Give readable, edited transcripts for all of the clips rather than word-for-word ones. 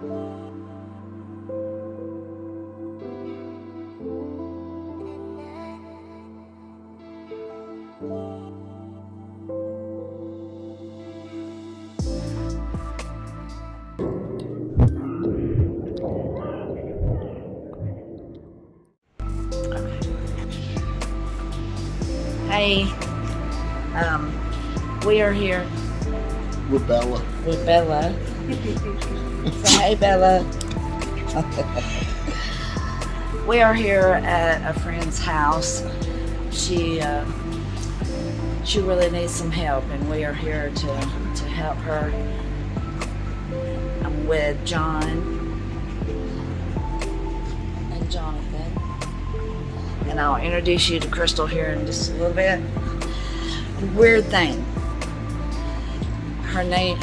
Hey, we are here With Bella. with Bella. So, hey, Bella. We are here at a friend's house. She really needs some help, and we are here to help her. I'm with John and Jonathan, and I'll introduce you to Crystal here in just a little bit. Weird thing. Her name,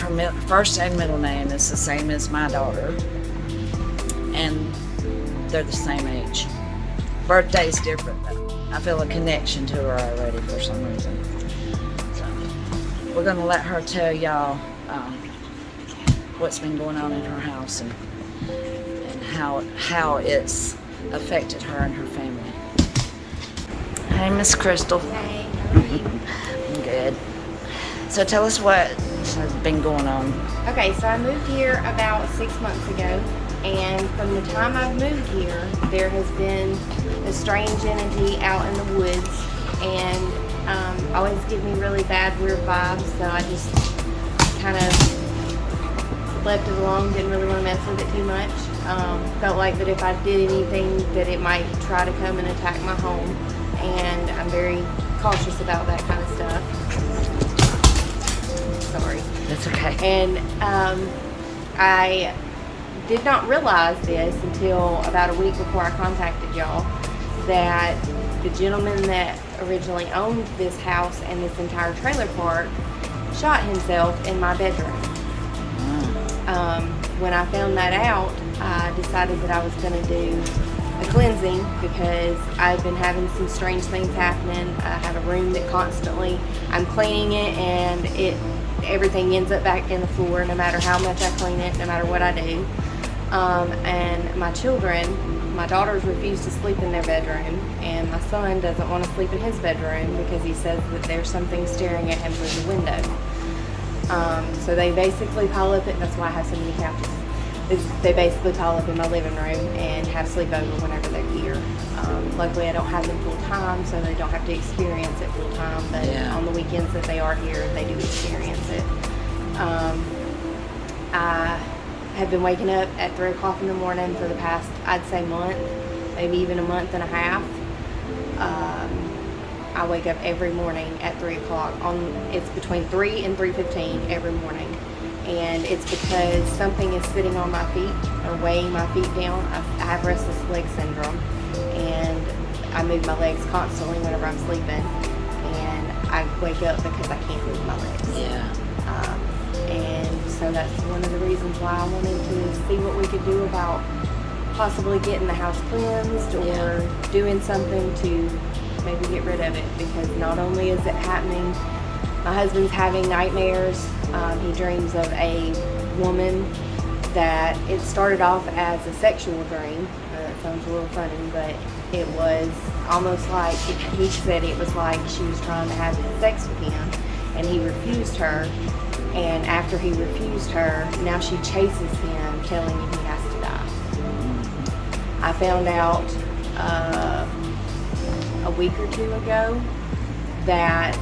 first and middle name is the same as my daughter, and they're the same age. Birthday's different though. I feel a connection to her already for some reason. So we're gonna let her tell y'all what's been going on in her house and how it's affected her and her family. Hey, Miss Crystal. Hey, how are you? I'm good. So tell us what has been going on. Okay, so I moved here about 6 months ago, and from the time I've moved here, there has been a strange entity out in the woods, and always give me really bad, weird vibes, so I just kind of left it alone, didn't really want to mess with it too much. Felt like that if I did anything, that it might try to come and attack my home, and I'm very cautious about that kind of stuff. Sorry. That's okay. And I did not realize this until about a week before I contacted y'all, that the gentleman that originally owned this house and this entire trailer park shot himself in my bedroom. When I found that out, I decided that I was going to do a cleansing because I've been having some strange things happening. I have a room that constantly, I'm cleaning it, and everything ends up back in the floor no matter how much I clean it, no matter what I do. And my children, my daughters refuse to sleep in their bedroom, and my son doesn't want to sleep in his bedroom because he says that there's something staring at him through the window. So they basically pile up it. That's why I have so many couches. They basically pile up in my living room and have sleepover whenever they're here. Luckily, I don't have them full time, so they don't have to experience it full time. But on the weekends that they are here, they do experience it. I have been waking up at 3 o'clock in the morning for the past, I'd say, month, maybe even a month and a half. I wake up every morning at 3 o'clock. It's between 3 and 3:15 every morning. And it's because something is sitting on my feet or weighing my feet down. I have restless leg syndrome, and I move my legs constantly whenever I'm sleeping, and I wake up because I can't move my legs. And so that's one of the reasons why I wanted to see what we could do about possibly getting the house cleansed or doing something to maybe get rid of it, because not only is it happening, my husband's having nightmares. He dreams of a woman that it started off as a sexual dream. That sounds a little funny, but it was almost like, he said it was like she was trying to have sex with him, and he refused her. And after he refused her, now she chases him, telling him he has to die. I found out a week or two ago that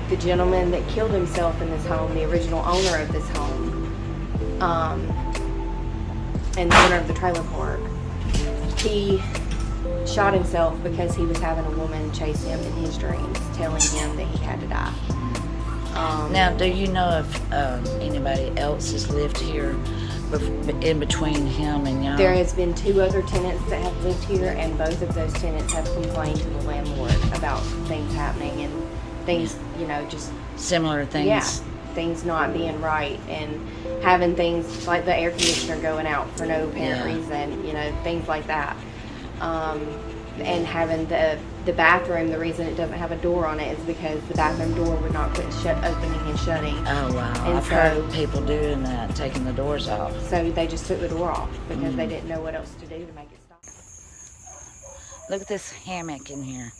the gentleman that killed himself in this home, the original owner of this home, and the owner of the trailer park, he shot himself because he was having a woman chase him in his dreams, telling him that he had to die. Now, do you know if anybody else has lived here in between him and y'all? There has been 2 other tenants that have lived here, and both of those tenants have complained to the landlord about things happening and things, just similar things. Yeah, things not being right, and having things like the air conditioner going out for no apparent reason, things like that. And having the bathroom, the reason it doesn't have a door on it is because the bathroom door would not quit opening and shutting. Oh, wow. And I've heard people doing that, taking the doors off. So they just took the door off because they didn't know what else to do to make it stop. Look at this hammock in here.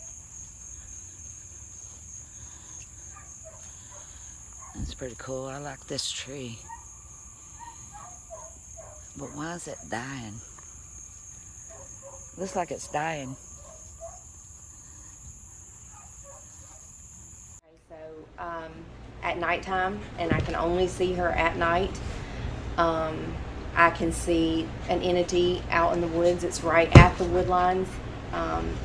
That's pretty cool. I like this tree. But why is it dying? Looks like it's dying. So at nighttime, and I can only see her at night, I can see an entity out in the woods. It's right at the wood lines.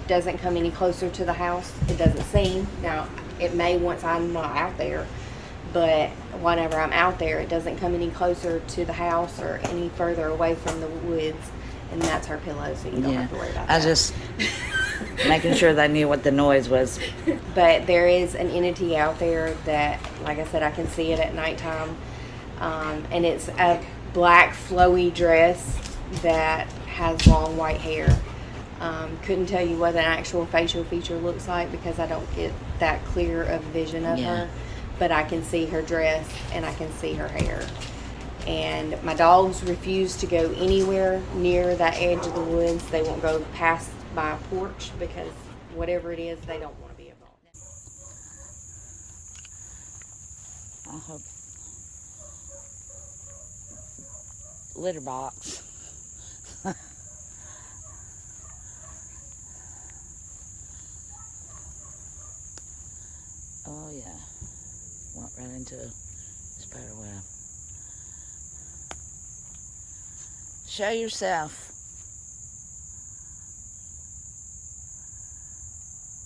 Doesn't come any closer to the house. It doesn't seem. Now, it may once I'm not out there, but whenever I'm out there, it doesn't come any closer to the house or any further away from the woods. And that's her pillow, so you don't have to worry about that. I just making sure they knew what the noise was. But there is an entity out there that, like I said, I can see it at nighttime. And it's a black flowy dress that has long white hair. Couldn't tell you what an actual facial feature looks like because I don't get that clear of vision of her. But I can see her dress and I can see her hair. And my dogs refuse to go anywhere near that edge of the woods. They won't go past my porch because whatever it is, they don't want to be involved. I hope. Litter box. Oh yeah. Went right into a spider web. Show yourself.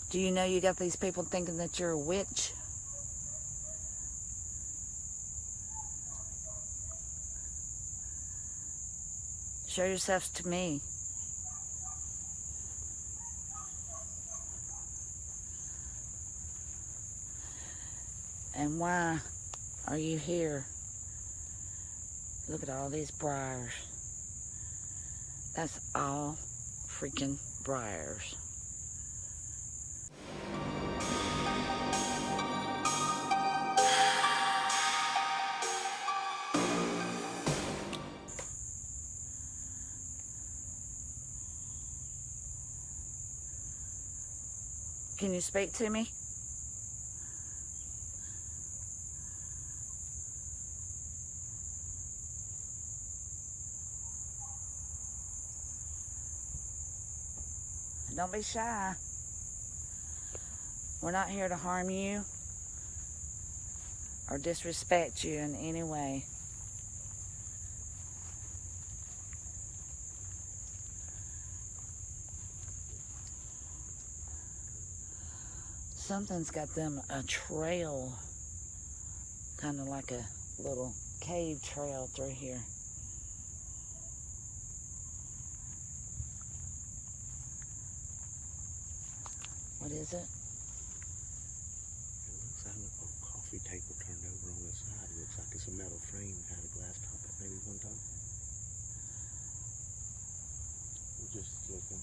Do you know you got these people thinking that you're a witch? Show yourselves to me. And why are you here? Look at all these briars. That's all freaking briars. Can you speak to me? Don't be shy. We're not here to harm you or disrespect you in any way. Something's got them a trail, kind of like a little cave trail through here. What is it? It looks like a coffee table turned over on the side. It looks like it's a metal frame that had a glass top at maybe one time. We're just looking.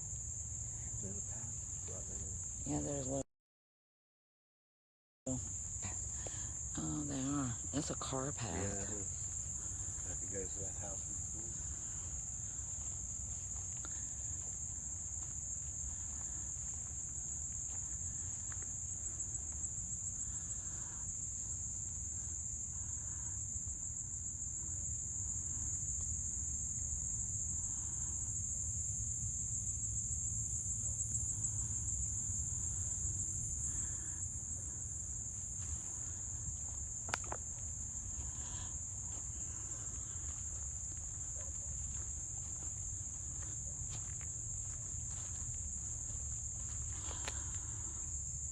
There's a path right there. Yeah, there's a little. Oh, they are. It's a car path. Yeah, it is. Like it goes to that house before.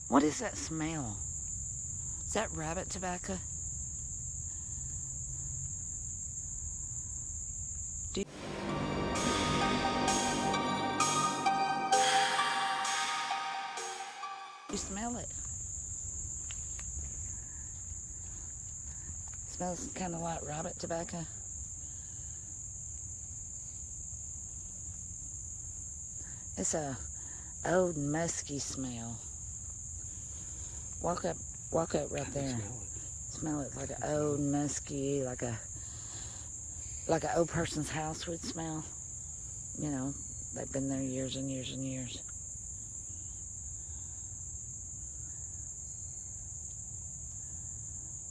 What is that smell? Is that rabbit tobacco? Do you smell it? Smells kind of like rabbit tobacco. It's a old musky smell. Walk up right there. Smell it like an old musky, like an old person's house would smell. You know, they've been there years and years and years.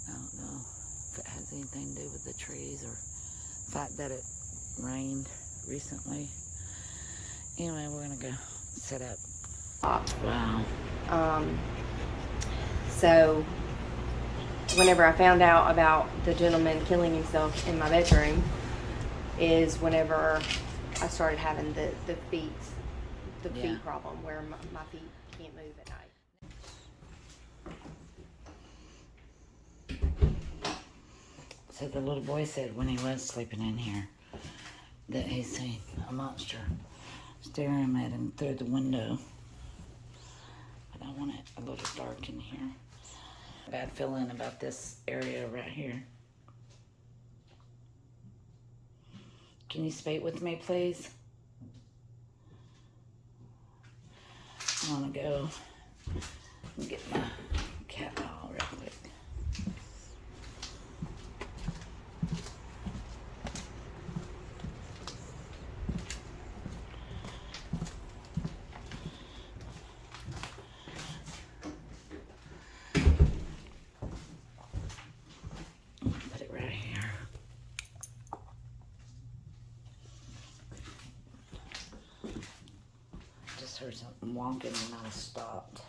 I don't know if it has anything to do with the trees or the fact that it rained recently. Anyway, we're gonna go set up. Wow. So whenever I found out about the gentleman killing himself in my bedroom is whenever I started having the feet problem where my feet can't move at night. So the little boy said when he was sleeping in here that he seen a monster staring at him through the window. But I want it a little dark in here. Bad feeling about this area right here. Can you speak with me, please? I want to go and get my cat ball real quick. Put it right here. Just heard something walking and I stopped.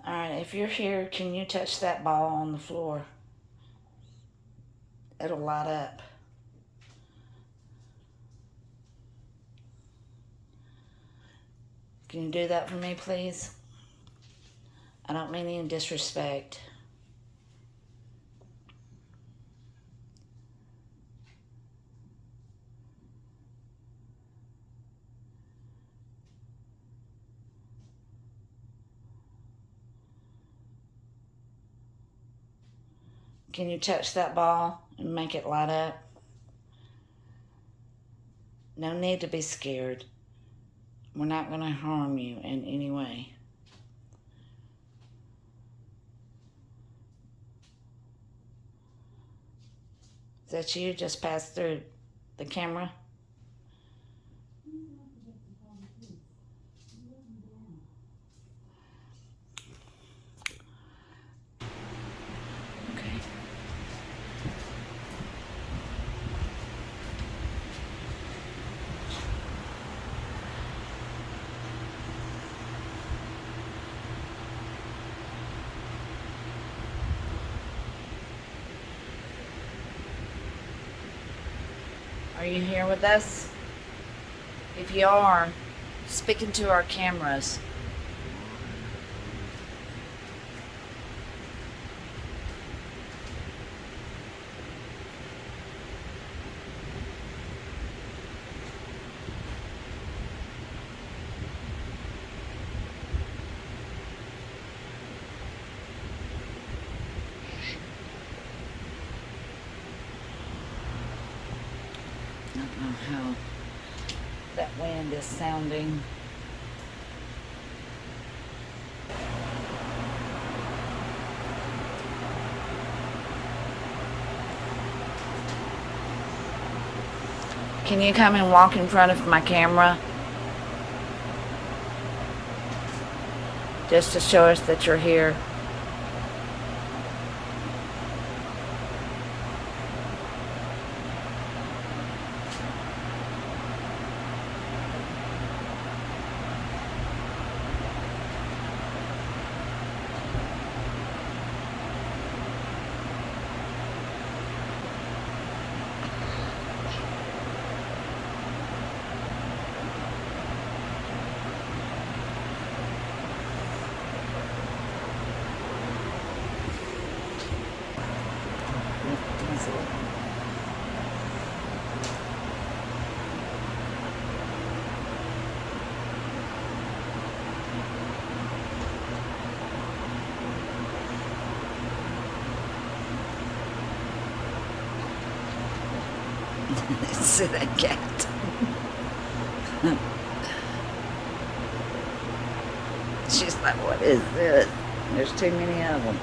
Alright, if you're here, can you touch that ball on the floor? It'll light up. Can you do that for me, please? I don't mean any disrespect. Can you touch that ball and make it light up? No need to be scared. We're not going to harm you in any way. Is that you just passed through the camera? Okay. Are you here with us? If you are, speak into our cameras. I don't know how that wind is sounding. Can you come and walk in front of my camera? Just to show us that you're here. It's a cat. She's like, what is this? There's too many of them.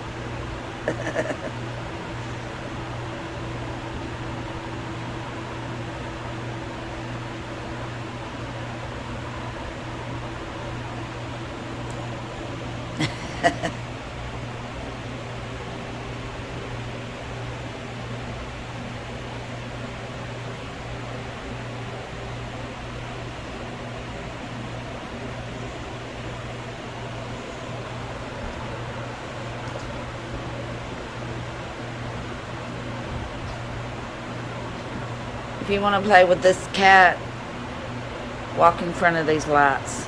If you want to play with this cat, walk in front of these lights.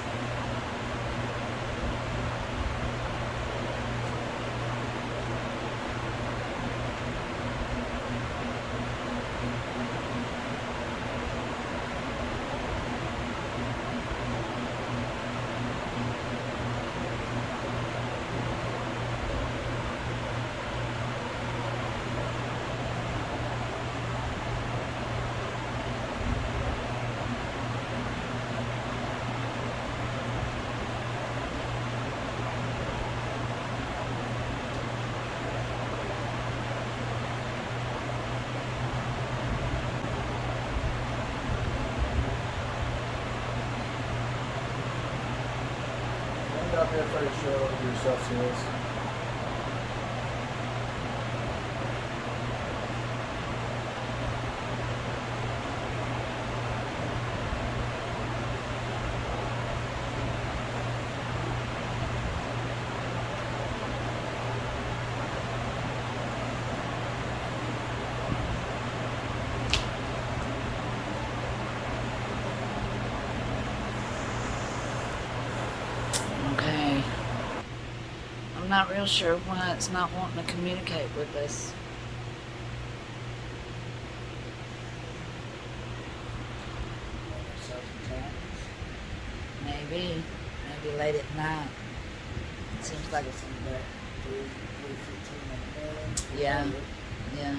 Up here for the show yourself, serious. Okay. I'm not real sure why it's not wanting to communicate with us. Maybe late at night. It seems like it's in there. 3:15 in the morning. Yeah, yeah.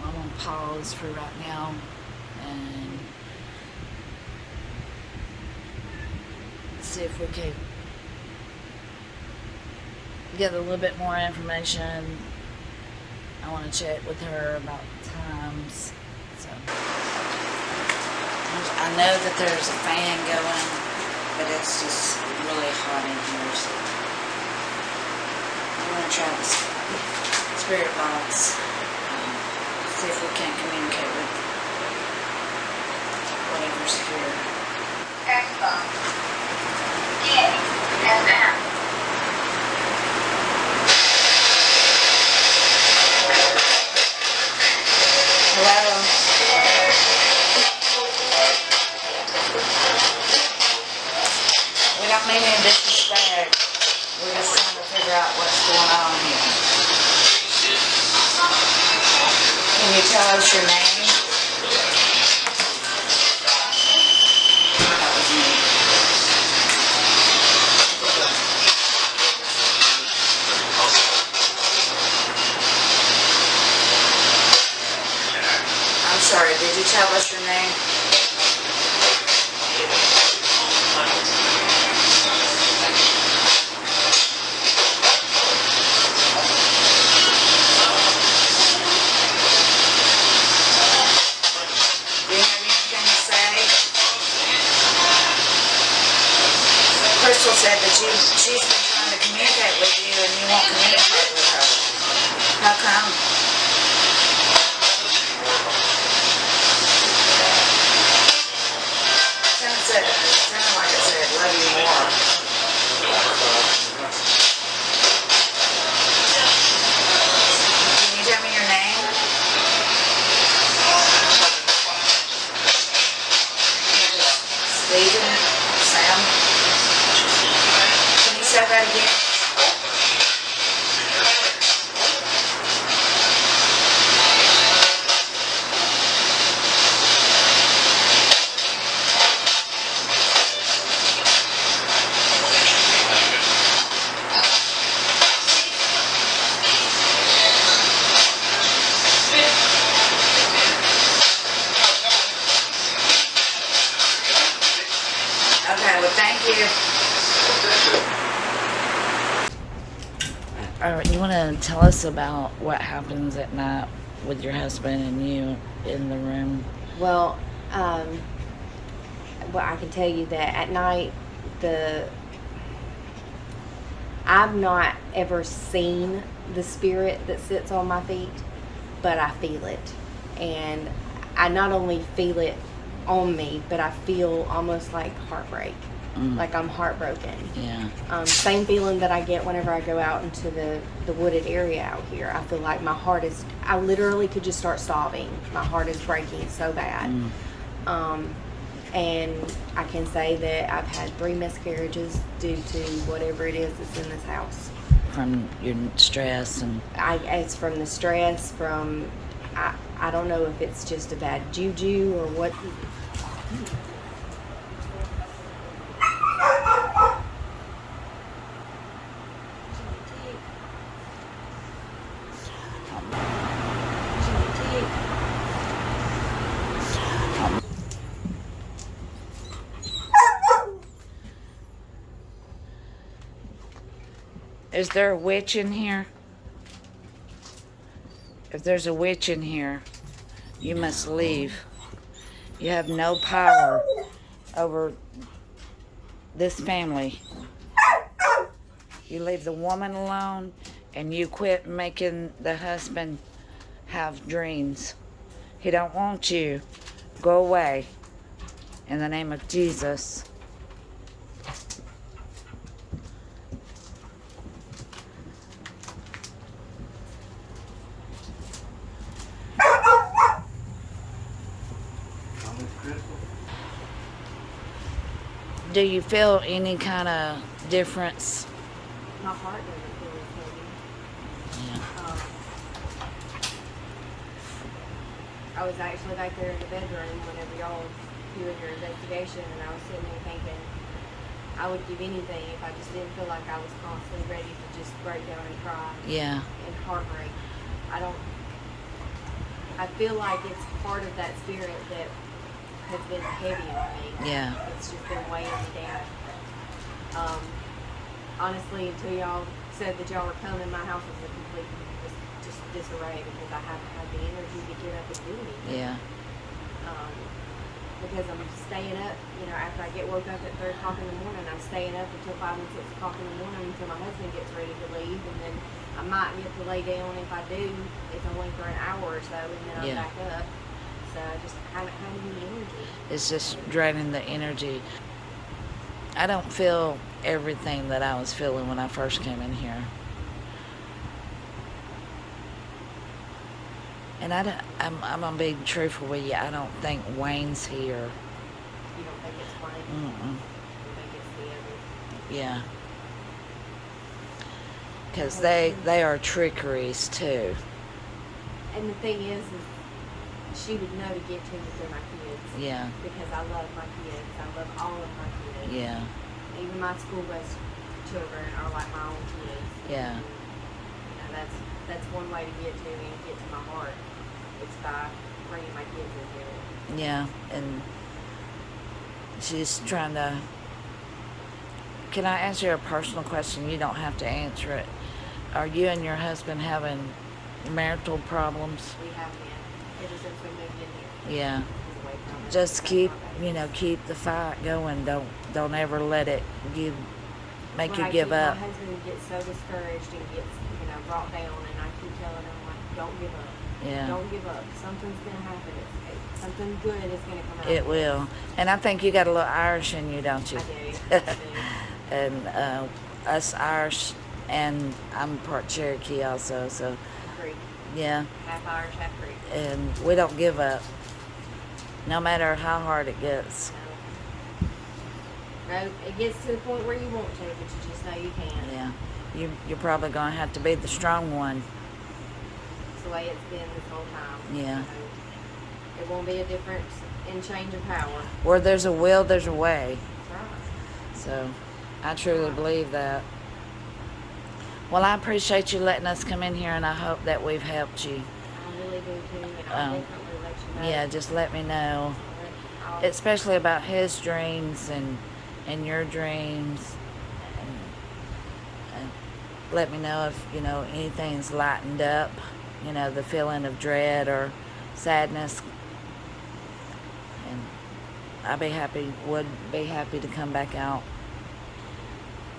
I'm gonna pause for right now and see if we can get a little bit more information. I want to check with her about times. So I know that there's a fan going, but it's just really hot in here. So I'm gonna try this spirit box. See if we can communicate with whatever's here. Xbox. DSM. Hello? We don't mean any disrespect. We're just trying to figure out what's going on here. Can you tell us your name? That was me. I'm sorry, did you tell us your name? Do you have anything to say? Crystal said that she's been trying to communicate with you and you won't communicate with her. How come? Sounded like it said, love you more. Can you tell me your name? Stephen? Sam? Can you say that again? All right, you want to tell us about what happens at night with your husband and you in the room? Well, well, I can tell you that at night, I've not ever seen the spirit that sits on my feet, but I feel it. And I not only feel it on me, but I feel almost like heartbreak. Like I'm heartbroken. Yeah. Same feeling that I get whenever I go out into the wooded area out here. I feel like my heart is, I literally could just start sobbing. My heart is breaking so bad. And I can say that I've had 3 miscarriages due to whatever it is that's in this house. From your stress and It's from the stress, from, I don't know if it's just a bad juju or what. Is there a witch in here? If there's a witch in here, you must leave. You have no power over this family. You leave the woman alone and you quit making the husband have dreams. He don't want you. Go away. In the name of Jesus. Do you feel any kind of difference? My heart doesn't feel as heavy. Yeah. I was actually back there in the bedroom whenever y'all was doing your investigation, and I was sitting there thinking I would give anything if I just didn't feel like I was constantly ready to just break down and cry. Yeah. And heartbreak. I feel like it's part of that spirit that has been heavy on me. Yeah. It's just been weighing me down. Honestly, until y'all said that y'all were coming, my house was a complete just disarray because I haven't had the energy to get up and do anything. Yeah. Because I'm staying up, after I get woke up at 3 o'clock in the morning, I'm staying up until 5 and 6 o'clock in the morning until my husband gets ready to leave, and then I might get to lay down. If I do, it's only for an hour or so, and then I'm Yeah. back up. So I just haven't had any energy. It's just draining the energy. I don't feel everything that I was feeling when I first came in here. And I'm gonna be truthful with you. I don't think Wayne's here. You don't think it's funny? Mm-mm. You think it's the other? Yeah. Because they are trickeries too. And the thing is she would know to get to me through my kids. Yeah. Because I love my kids. I love all of my kids. Yeah. Even my school bus children are like my own kids. Yeah. That's one way to get to me and get to my heart. It's by bringing my kids in here. Yeah. And she's trying to. Can I ask you a personal question? You don't have to answer it. Are you and your husband having marital problems? We have been ever since we moved in here. Yeah. Away from it. Just keep the fight going. Don't ever let it make you give up. My husband gets so discouraged and gets, brought down, and I keep telling him, like, don't give up. Yeah. Don't give up. Something's going to happen. Something good is going to come out. It will. And I think you got a little Irish in you, don't you? I do. And us Irish, and I'm part Cherokee also, so Creek. yeah. Half Irish, half Creek. And we don't give up, no matter how hard it gets. No, it gets to the point where you want to, but you just know you can't. Yeah. You're probably going to have to be the strong one. It's the way it's been this whole time. Yeah. So it won't be a difference in change of power. Where there's a will, there's a way. That's right. So I truly believe that. Well, I appreciate you letting us come in here, and I hope that we've helped you. I really do too, and I'll definitely let you know. Yeah, just let me know. I'll- Especially about his dreams and your dreams. And let me know if, you know, anything's lightened up, you know, the feeling of dread or sadness. And would be happy to come back out.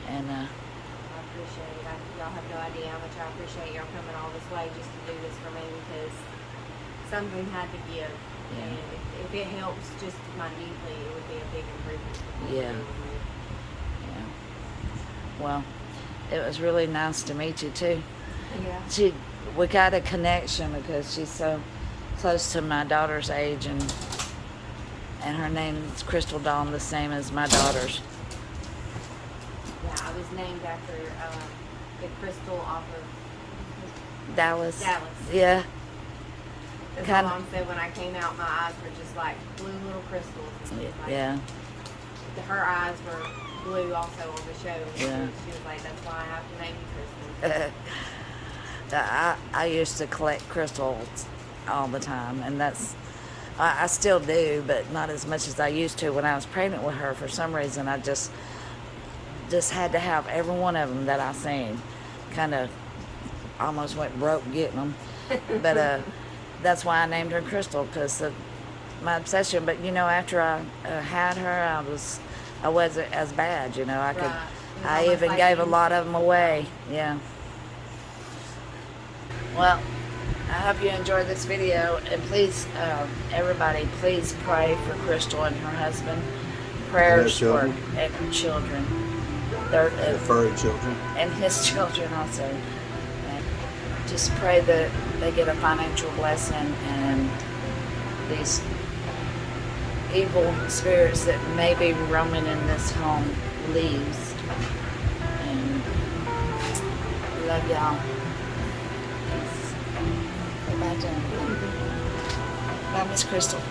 And I appreciate it. Y'all have no idea how much I appreciate y'all coming all this way just to do this for me, because something had to give. Yeah. And if it helps just minutely, it would be a big improvement. Yeah. Yeah. Well, it was really nice to meet you too. Yeah. We got a connection because she's so close to my daughter's age, and her name is Crystal Dawn, the same as my daughter's. Yeah, I was named after the crystal off of Dallas. Dallas. Yeah. As Kind my of- mom said, when I came out, my eyes were just like blue little crystals. And she was like, Yeah. her eyes were blue also on the show. Yeah. She was like, that's why I have to name you Crystal. I used to collect crystals all the time, and I still do, but not as much as I used to. When I was pregnant with her, for some reason, I just had to have every one of them that I seen. Kind of almost went broke getting them, but that's why I named her Crystal, because of my obsession. But you know, after I had her, I wasn't as bad. You know, I could. Right. It was I almost even like gave a lot of them instinct. away. Yeah. Well, I hope you enjoyed this video, and please, everybody, please pray for Crystal and her husband. Prayers for children. and her children. Their Furry children. and his children also. And just pray that they get a financial blessing, and these evil spirits that may be roaming in this home leaves. And we love y'all. Peace. Bye, John. Bye, Miss Crystal.